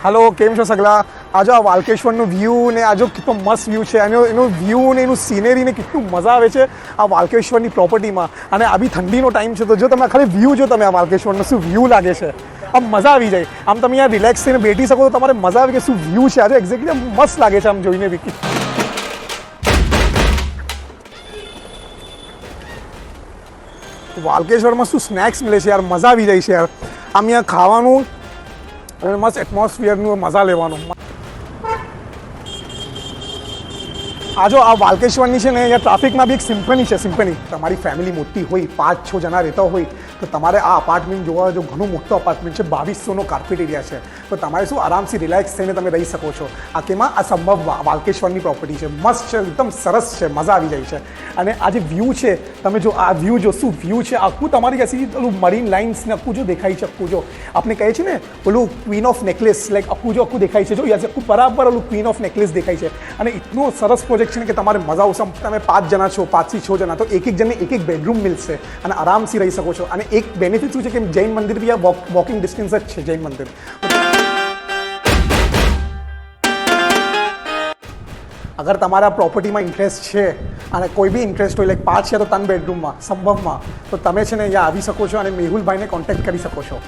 Hello, કેમ છો સગલા? આ જો આ વાલકેશ્વરનો વ્યૂ ને આ જો કેટલો મસ્ત વ્યૂ છે, એનો વ્યૂ ને એનું સિનેરી ને કેટલું મજા આવે છે આ વાલકેશ્વરની પ્રોપર્ટીમાં. અને આ બી ઠંડીનો ટાઈમ છે, તો જો તમે ખાલી વ્યૂ જો તમે આ વાલકેશ્વરનો શું વ્યૂ લાગે છે, આમ મજા આવી જાય. આમ તમે અહીંયા રિલેક્સ થઈને બેઠી શકો તો તમારે મજા આવે કે શું વ્યૂ છે આજે એક્ઝેક્ટલી આમ મસ્ત લાગે છે આમ જોઈને બી. વાલકેશ્વરમાં શું સ્નેક્સ મળે છે યાર, મજા આવી જાય છે યાર. આમ અહીંયા ખાવાનું અને મસ્ત એટમોસ્ફિયરનું મજા લેવાનું. આ જો આ વાલકેશ્વરની છે ને અહીંયા ટ્રાફિકમાં બી એક સિમ્પની છે. સિમ્પની તમારી ફેમિલી મોટી હોય, 5-6 જણા રહેતા હોય તો તમારે આ અપાર્ટમેન્ટ જોવા જો ઘણું મોટું અપાર્ટમેન્ટ છે, 2200નો કાર્પેટ એરિયા છે, તો તમારે શું આરામથી રિલેક્સ થઈને તમે રહી શકો છો. આ કેમાં આ સંભવ વાલકેશ્વરની પ્રોપર્ટી છે, મસ્ત છે, એકદમ સરસ છે, મજા આવી જાય છે. અને આ જે વ્યૂ છે, તમે જો આ વ્યૂ જો શું વ્યૂ છે આખું તમારી કસી પેલું મરીન લાઇન્સ ને આખું જો દેખાય છે. આખું જો આપણે કહે છે ને પેલું ક્વીન ઓફ નેકલેસ, લાઈક આખું દેખાય છે. જો યાર આખું બરાબર ઓલું ક્વીન ઓફ નેકલેસ દેખાય છે. અને એટલો સરસ પ્રોજેક્ટ છે ને કે તમારે મજા આવશે. તમે 5 જણા છો, 5 થી 6 જણા, તો એક જણને એક બેડરૂમ મળશે અને આરામથી રહી શકો છો. અને એક બેનિફિટ શું છે કે જૈન મંદિર બી આ વોકિંગ ડિસ્ટન્સ જ છે જૈન મંદિર. અગર તમારા પ્રોપર્ટીમાં ઇન્ટરેસ્ટ છે અને કોઈ બી ઇન્ટરેસ્ટ હોય, લાઈક 5 છે તો 3 બેડરૂમમાં સંભવમાં, તો તમે છે ને અહીંયા આવી શકો છો અને મેહુલભાઈને કોન્ટેક્ટ કરી શકો છો.